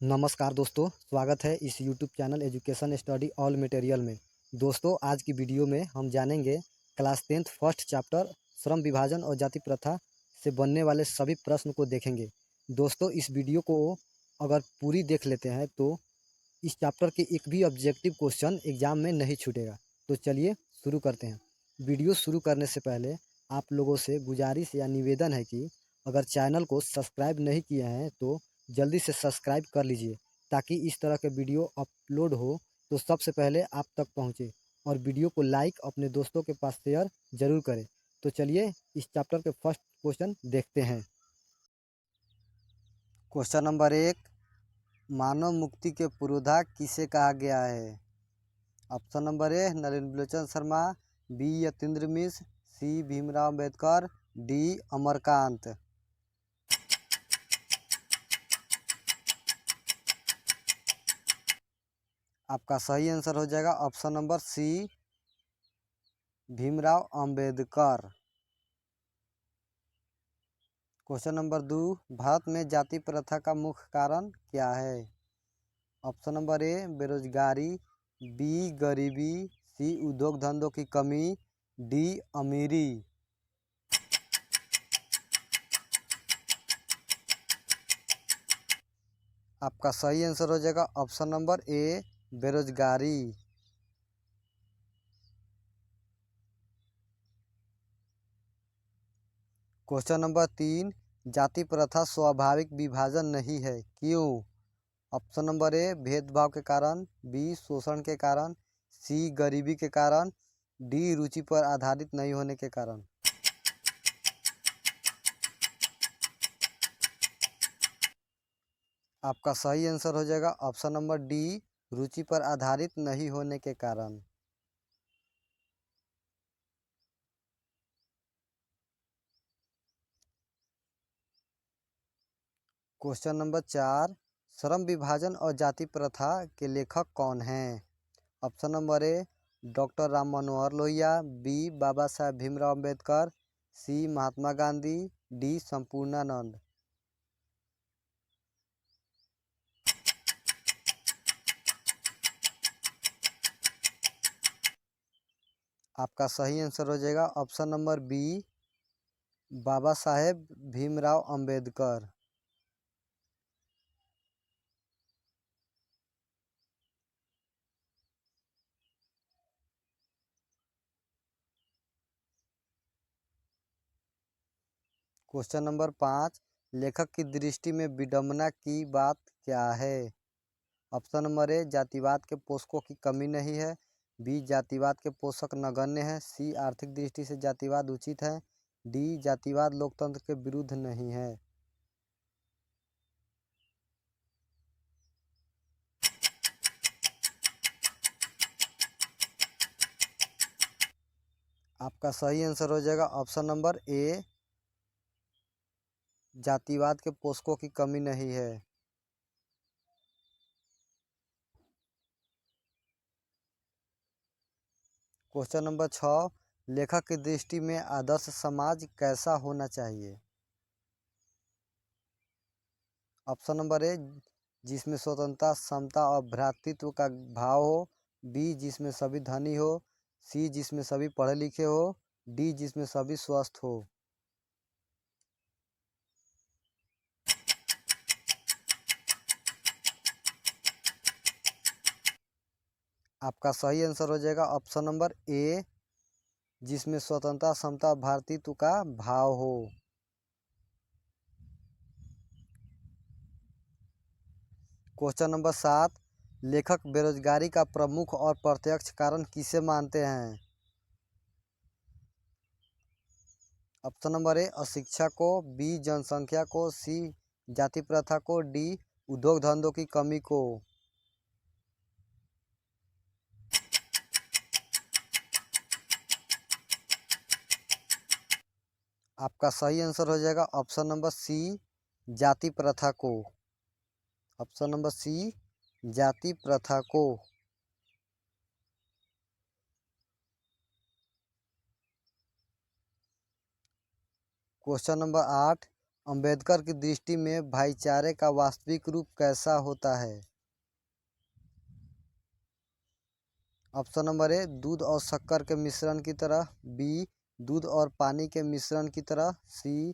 नमस्कार दोस्तों, स्वागत है इस YouTube channel education study all material में। दोस्तों, आज की वीडियो में हम जानेंगे क्लास 10th फर्स्ट चैप्टर श्रम विभाजन और जाति प्रथा से बनने वाले सभी प्रश्न को देखेंगे। दोस्तों, इस वीडियो को अगर पूरी देख लेते हैं तो इस चैप्टर के एक भी ऑब्जेक्टिव क्वेश्चन एग्जाम में नहीं छूटेगा। तो चलिए शुरू करते हैं। वीडियो शुरू करने से पहले आप लोगों से गुजारिश या निवेदन है कि अगर चैनल को सब्सक्राइब नहीं किए हैं तो जल्दी से सब्सक्राइब कर लीजिए, ताकि इस तरह के वीडियो अपलोड हो तो सबसे पहले आप तक पहुंचे। और वीडियो को लाइक अपने दोस्तों के पास शेयर जरूर करें। तो चलिए इस चैप्टर के फर्स्ट क्वेश्चन देखते हैं। क्वेश्चन नंबर 1, मानव मुक्ति के पुरोधा किसे कहा गया है? Option number A Narendra Lochan Sharma, B Yatindra Mishra, C Bhimrao Ambedkar, D Amarkant. आपका सही आंसर हो जाएगा option number C, Bhimrao Ambedkar. Question number 2, Bharat में जाति प्रथा का मुख्य कारण क्या है? ऑप्शन नंबर ए बेरोजगारी, बी गरीबी, सी उद्योग धंधों की कमी, डी अमीरी। आपका सही आंसर हो जाएगा ऑप्शन नंबर ए बेरोजगारी। क्वेश्चन नंबर 3, जाति प्रथा स्वाभाविक विभाजन नहीं है, क्यों? ऑप्शन नंबर ए भेदभाव के कारण, बी शोषण के कारण, सी गरीबी के कारण, डी रुचि पर आधारित नहीं होने के कारण। आपका सही आंसर हो जाएगा ऑप्शन नंबर डी, रुचि पर आधारित नहीं होने के कारण। क्वेश्चन नंबर 4, श्रम विभाजन और जाति प्रथा के लेखक कौन हैं? Option number A doctor Ram Manohar Lohia, B Baba Saheb Bhimrao Ambedkar, C Mahatma Gandhi, D Sampurnanand. आपका सही आंसर हो जाएगा option number B, Baba Saheb Bhimrao Ambedkar. Question number 5, लेखक की दृष्टि में विडंबना की बात क्या है? ऑप्शन नंबर ए जातिवाद के पोषकों की कमी नहीं है, बी जातिवाद के पोषक नगण्य हैं, सी आर्थिक दृष्टि से जातिवाद उचित है, डी जातिवाद लोकतंत्र के विरुद्ध नहीं है। आपका सही आंसर हो जाएगा ऑप्शन नंबर ए, जातिवाद के पोषकों की कमी नहीं है। क्वेश्चन नंबर 6, लेखक की दृष्टि में आदर्श समाज कैसा होना चाहिए? ऑप्शन नंबर ए जिसमें स्वतंत्रता, समता और भ्रातृत्व का भाव हो, बी जिसमें सभी धनी हो, सी जिसमें सभी पढ़े लिखे हो, डी जिसमें सभी स्वस्थ हो। आपका सही आंसर हो जाएगा ऑप्शन नंबर ए, जिसमें स्वतंत्रता, समता और भ्रातृत्व का भाव हो। क्वेश्चन नंबर 7, लेखक बेरोजगारी का प्रमुख और प्रत्यक्ष कारण किसे मानते हैं? ऑप्शन नंबर ए अशिक्षा को, बी जनसंख्या को, सी जाति प्रथा को, डी उद्योग धंधों की कमी को। आपका सही आंसर हो जाएगा ऑप्शन नंबर सी, जाति प्रथा को। ऑप्शन नंबर सी, जाति प्रथा को। क्वेश्चन नंबर 8, अंबेडकर की दृष्टि में भाईचारे का वास्तविक रूप कैसा होता है? ऑप्शन नंबर ए दूध और शक्कर के मिश्रण की तरह, बी दूध और पानी के मिश्रण की तरह, सी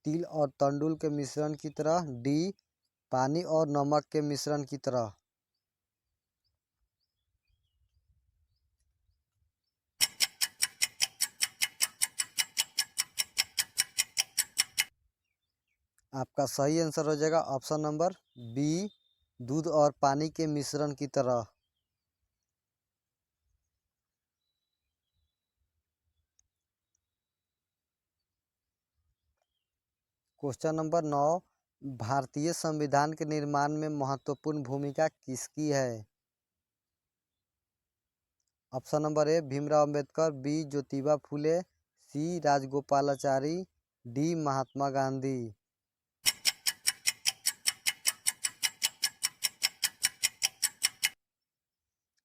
तिल और तंडुल के मिश्रण की तरह, डी पानी और नमक के मिश्रण की तरह। आपका सही आंसर हो जाएगा ऑप्शन नंबर बी दूध और पानी के मिश्रण की तरह। क्वेश्चन नंबर 9, भारतीय संविधान के निर्माण में महत्वपूर्ण भूमिका किसकी है? Option number A Bhimrao Ambedkar, B Jyotiba Phule, C Rajagopalachari, D Mahatma Gandhi.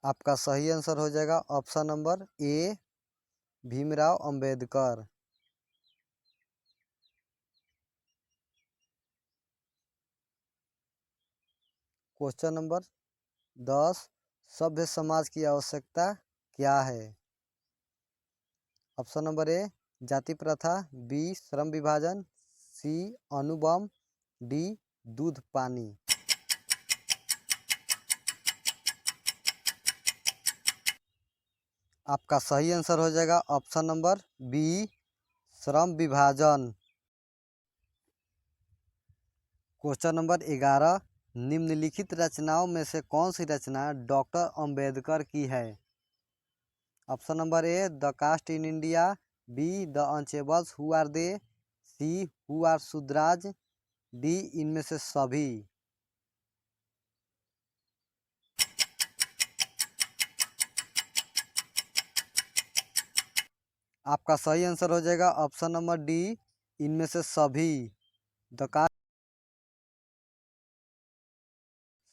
आपका सही आंसर हो जाएगा option number A Bhimrao Ambedkar. Question number 10, सभ्य समाज की आवश्यकता क्या है? ऑप्शन नंबर ए जाति प्रथा, बी श्रम विभाजन, सी अणुबम, डी दूध पानी। आपका सही आंसर हो जाएगा ऑप्शन नंबर बी श्रम विभाजन। क्वेश्चन नंबर 11, निम्नलिखित रचनाओं में से कौन सी रचना डॉक्टर अंबेडकर की है? Option number A the caste in India, B the untouchables who are they, C who are Shudras, D इनमें से सभी। आपका सही आंसर हो जाएगा ऑप्शन नंबर डी इनमें से सभी, द कास्ट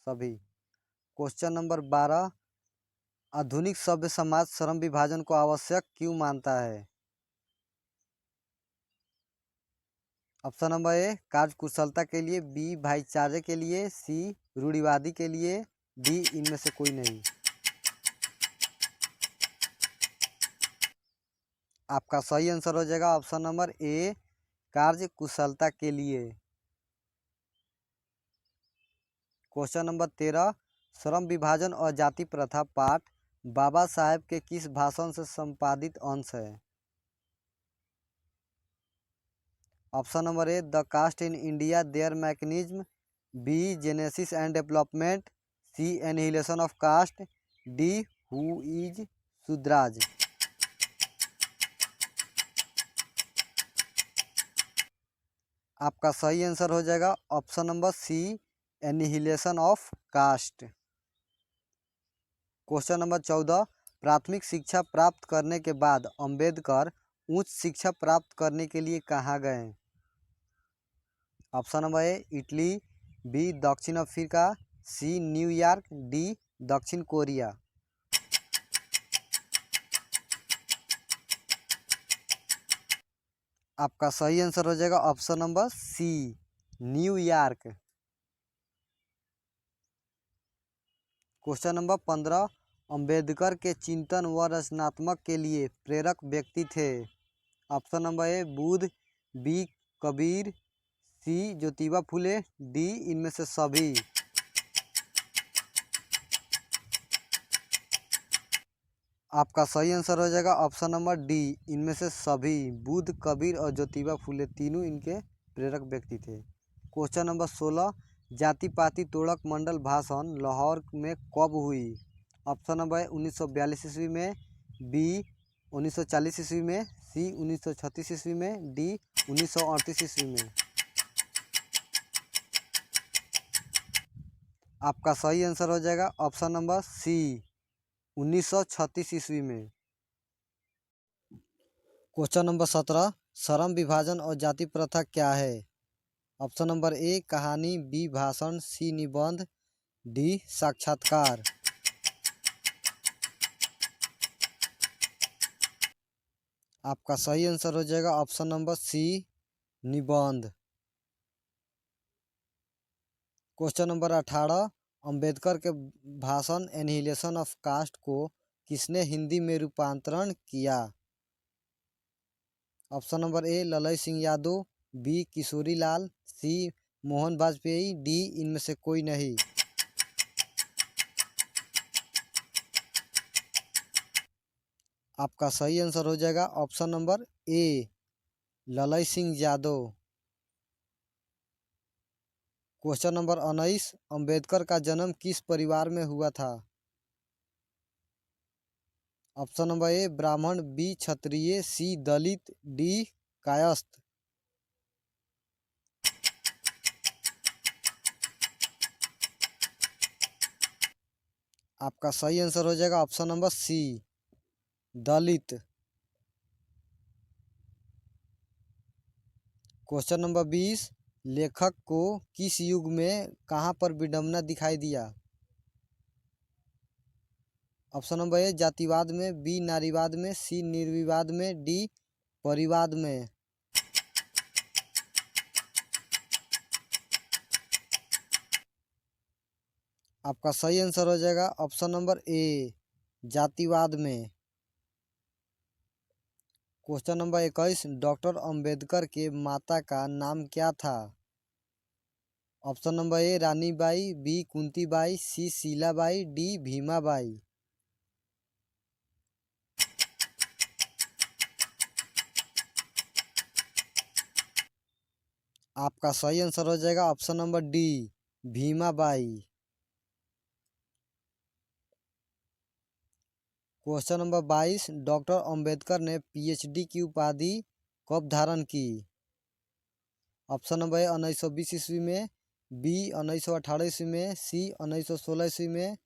सभी। क्वेश्चन नंबर 12, आधुनिक सभ्य समाज श्रम विभाजन को आवश्यक क्यों मानता है? ऑप्शन नंबर ए कार्य कुशलता के लिए, बी भाईचारे के लिए, सी रूढ़िवादी के लिए, डी इनमें से कोई नहीं। आपका सही आंसर हो जाएगा ऑप्शन नंबर ए कार्य कुशलता के लिए। क्वेश्चन नंबर 13, श्रम विभाजन और जाति प्रथा पाठ बाबा साहेब के किस भाषण से संपादित अंश है? Option number A the caste in India their mechanism, B genesis and development, C annihilation of caste, D who is Shudras. आपका सही आंसर हो जाएगा option number C annihilation of caste. Question number 14, प्राथमिक शिक्षा प्राप्त करने के बाद अंबेडकर उच्च शिक्षा प्राप्त करने के लिए कहाँ गए? Option number A Italy, B दक्षिण अफ्रीका, सी न्यूयॉर्क, डी दक्षिण कोरिया। आपका सही आंसर हो जाएगा option number C New York. Question number 15, Ambedkar के चिंतन व रचनात्मक के लिए प्रेरक व्यक्ति थे? Option number A Buddha, B Kabir, C Jyotiba Phule, D इनमें से सभी। आपका सही आंसर हो जाएगा ऑप्शन नंबर डी इनमें से सभी, बुद्ध कबीर और ज्योतिबा फुले तीनों इनके प्रेरक व्यक्ति थे। क्वेश्चन नंबर 16, जाति पाति तोड़क मंडल भाषण लाहौर में कब हुई? ऑप्शन नंबर ए 1942 ईस्वी में, बी 1940 ईस्वी में, सी 1936 ईस्वी में, डी 1938 ईस्वी में। आपका सही आंसर हो जाएगा ऑप्शन नंबर सी 1936 ईस्वी में। क्वेश्चन नंबर 17, श्रम विभाजन और जाति प्रथा क्या है? ऑप्शन नंबर ए कहानी, बी भाषण, सी निबंध, डी साक्षात्कार। आपका सही आंसर हो जाएगा ऑप्शन नंबर सी निबंध। क्वेश्चन नंबर 18, अंबेडकर के भाषण एनिहिलेशन ऑफ कास्ट को किसने हिंदी में रूपांतरण किया? Option number A Lalai Singh Yadav, B Kishori Lal, C Mohan Vajpayee, D इनमें से कोई नहीं। आपका सही आंसर हो जाएगा option number A Lalai Singh Yadav. Question number 19, Ambedkar का जन्म किस परिवार में हुआ था? ऑप्शन नंबर ए ब्राह्मण, बी क्षत्रिय, सी दलित, डी कायस्थ। आपका सही आंसर हो जाएगा ऑप्शन नंबर सी दलित। क्वेश्चन नंबर 20, लेखक को किस युग में कहाँ पर विडंबना दिखाई दिया? ऑप्शन नंबर ए जातिवाद में, बी नारीवाद में, सी निर्विवाद में, डी परिवाद में। आपका सही आंसर हो जाएगा ऑप्शन नंबर ए जातिवाद में। क्वेश्चन नंबर 21, डॉक्टर अंबेडकर के माता का नाम क्या था? Option number A Ranibai, B Kuntibai, C Sheelabai, D Bhimabai. आपका सही आंसर हो जाएगा option number D Bhimabai. Question number 22, doctor Ambedkar ने पीएचडी की उपाधि कब धारण की? ऑप्शन नंबर ए 1920 ईस्वी में, बी 1918 ईस्वी में, सी 1916 ईस्वी में,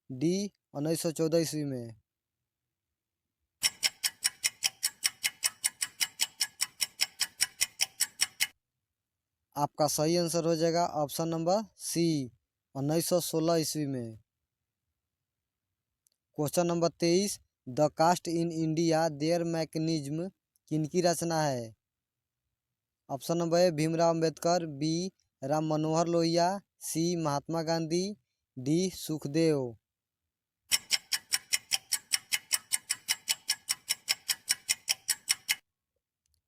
डी 1914 ईस्वी में। आपका सही आंसर हो जाएगा ऑप्शन नंबर सी 1916 ईस्वी में। Question number 23, the caste in India their mechanism किनकी रचना है? Option number A Bhimrao Ambedkar, B Ram Manohar Lohia, C Mahatma Gandhi, D Sukhdev.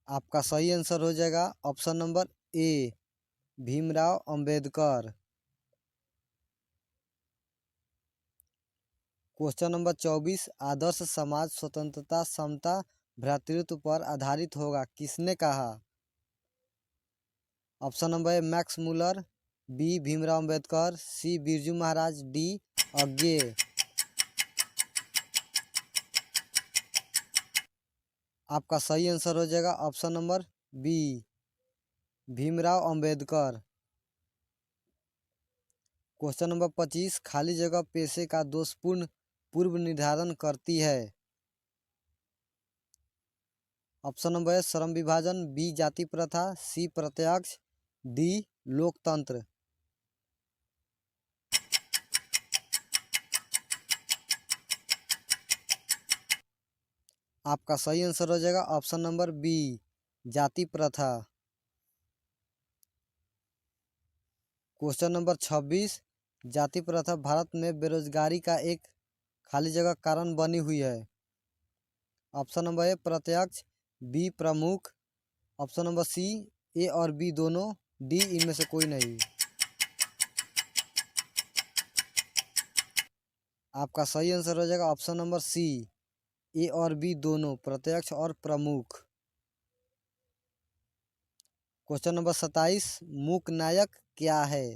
आपका सही आंसर हो जाएगा option number A Bhimrao Ambedkar. Question number 24, आदर्श समाज स्वतंत्रता, समता, भ्रातृत्व पर आधारित होगा किसने कहा? Option number A Max Muller, B Bhimrao Ambedkar, C Birju Maharaj, D Agyeya. आपका सही आंसर हो जाएगा option number B Bhimrao Ambedkar. Question number 25, खाली जगह पेशे का दोषपूर्ण पूर्व निर्धारण करती है? ऑप्शन नंबर ए श्रम विभाजन, बी जाति प्रथा, सी प्रत्यक्ष, डी लोकतंत्र। आपका सही आंसर हो जाएगा ऑप्शन नंबर बी जाति प्रथा। क्वेश्चन नंबर 26, जाति प्रथा भारत में बेरोजगारी का एक खाली जगह कारण बनी हुई है? ऑप्शन नंबर ए प्रत्यक्ष, बी प्रमुख, ऑप्शन नंबर सी ए और बी दोनों, डी इनमें से कोई नहीं। आपका सही आंसर हो जाएगा ऑप्शन नंबर सी ए और बी दोनों, प्रत्यक्ष और प्रमुख। क्वेश्चन नंबर 27, मूक नायक क्या है?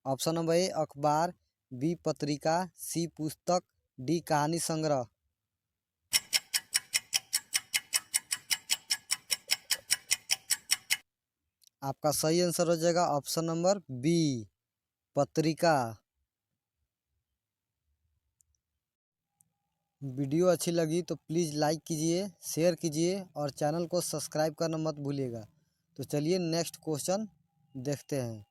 ऑप्शन नंबर ए अखबार, बी पत्रिका, सी पुस्तक, डी कहानी संग्रह। आपका सही आंसर हो जाएगा ऑप्शन नंबर बी पत्रिका। वीडियो अच्छी लगी तो प्लीज़ लाइक कीजिए, शेयर कीजिए और चैनल को सब्सक्राइब करना मत भूलिएगा। तो चलिए नेक्स्ट क्वेश्चन देखते हैं।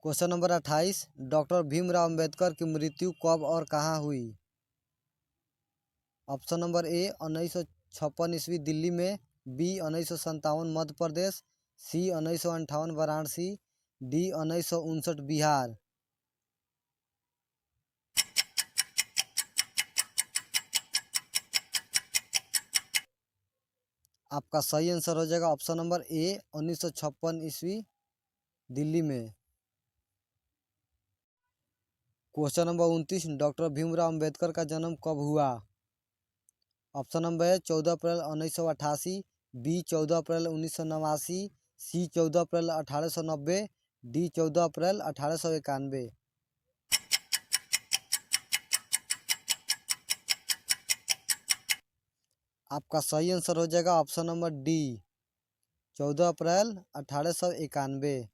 Question number 28, doctor Bhimrao Ambedkar की मृत्यु कब और कहाँ हुई? ऑप्शन नंबर ए 1956 ईस्वी दिल्ली में, बी 1957 मध्य प्रदेश, सी 1958 वाराणसी, डी 1959 बिहार। आपका सही आंसर हो जाएगा ऑप्शन नंबर ए 1956 ईस्वी दिल्ली में। Question number 29, doctor Bhimrao Ambedkar का जन्म कब हुआ? ऑप्शन नंबर है 14 अप्रैल 1988, बी 14 अप्रैल 1989, सी 14 अप्रैल 1890, डी 14 अप्रैल 1891। आपका सही आंसर हो जाएगा option number D 14 April 1891।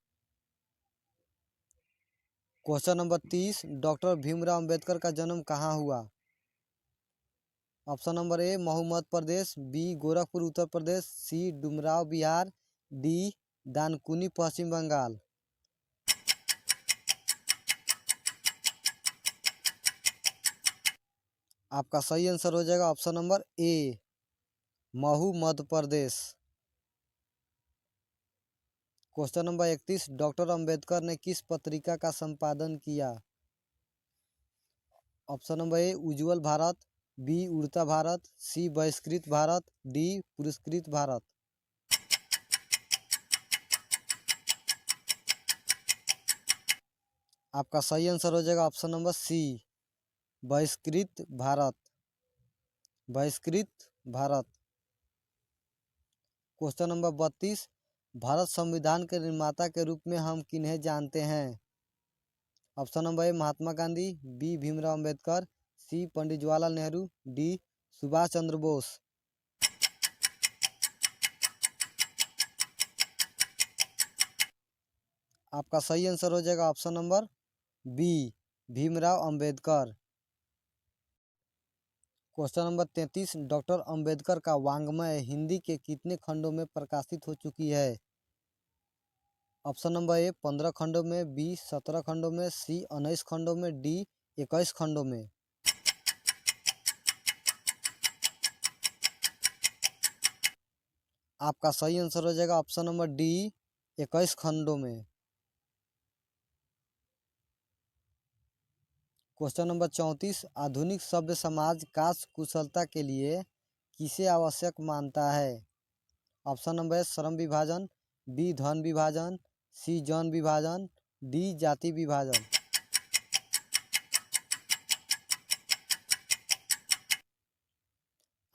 Question number 30, doctor Bhimrao Ambedkar का जन्म कहाँ हुआ? Option number A Mhow Madhya Pradesh, B Gorakhpur Uttar Pradesh, C Dumraon Bihar, D Dankuni Paschim Bengal. आपका सही आंसर हो जाएगा option number A Mhow Madhya Pradesh. Question number 31, doctor Ambedkar ने किस पत्रिका का संपादन किया? Option number A Ujjwal Bharat, B Udta Bharat, सी बहिष्कृत भारत, डी पुरस्कृत भारत। आपका सही आंसर हो जाएगा ऑप्शन नंबर सी बहिष्कृत भारत। बहिष्कृत भारत। क्वेश्चन नंबर 32, भारत संविधान के निर्माता के रूप में हम किन्हें जानते हैं? Option number A Mahatma Gandhi, B Bhimrao Ambedkar, C Pandit Jawaharlal Nehru, D Subhash Chandra Bose. आपका सही आंसर हो जाएगा option number B Bhimrao Ambedkar. Question number 33, doctor Ambedkar का वाङ्मय हिंदी के कितने खंडों में प्रकाशित हो चुकी है? ऑप्शन नंबर ए 15 खंडों में, बी 17 खंडों में, सी 19 खंडों में, डी 21 खंडों में। आपका सही आंसर हो जाएगा ऑप्शन नंबर डी 21 खंडों में। क्वेश्चन नंबर 34, आधुनिक सभ्य समाज कार्य कुशलता के लिए किसे आवश्यक मानता है? ऑप्शन नंबर है श्रम विभाजन, बी धन विभाजन, सी जन विभाजन, डी जाति विभाजन।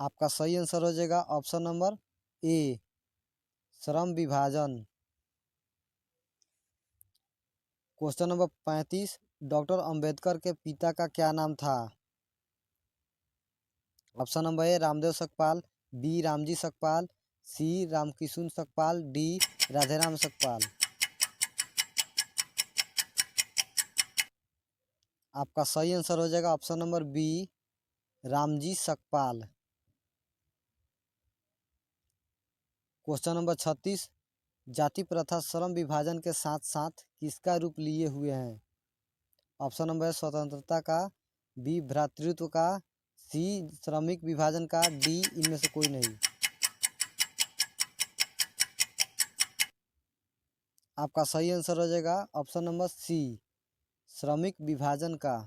आपका सही आंसर हो जाएगा ऑप्शन नंबर ए श्रम विभाजन। क्वेश्चन नंबर 35, डॉक्टर अंबेडकर के पिता का क्या नाम था? Option number A Ramdev Sakpal, B Ramji Sakpal, C Ramkishun Sakpal, D Radheram Sakpal. आपका सही आंसर हो जाएगा option number B Ramji Sakpal. Question number 36, जाति प्रथा श्रम विभाजन के साथ साथ किसका रूप लिए हुए हैं? ऑप्शन नंबर है स्वतंत्रता का, बी भ्रातृत्व का, सी श्रमिक विभाजन का, डी इनमें से कोई नहीं। आपका सही आंसर हो जाएगा ऑप्शन नंबर सी श्रमिक विभाजन का।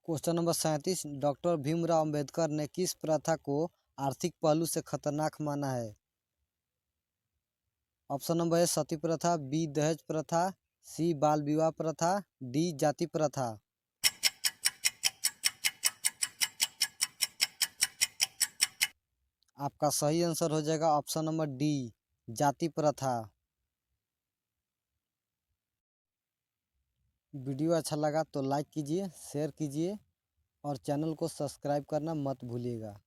Question number 37, doctor Bhimrao Ambedkar ने किस प्रथा को आर्थिक पहलू से खतरनाक माना है? ऑप्शन नंबर है सती प्रथा, बी दहेज प्रथा, सी बाल विवाह प्रथा, डी जाति प्रथा। आपका सही आंसर हो जाएगा ऑप्शन नंबर डी जाति प्रथा। वीडियो अच्छा लगा तो लाइक कीजिए, शेयर कीजिए और चैनल को सब्सक्राइब करना मत भूलिएगा।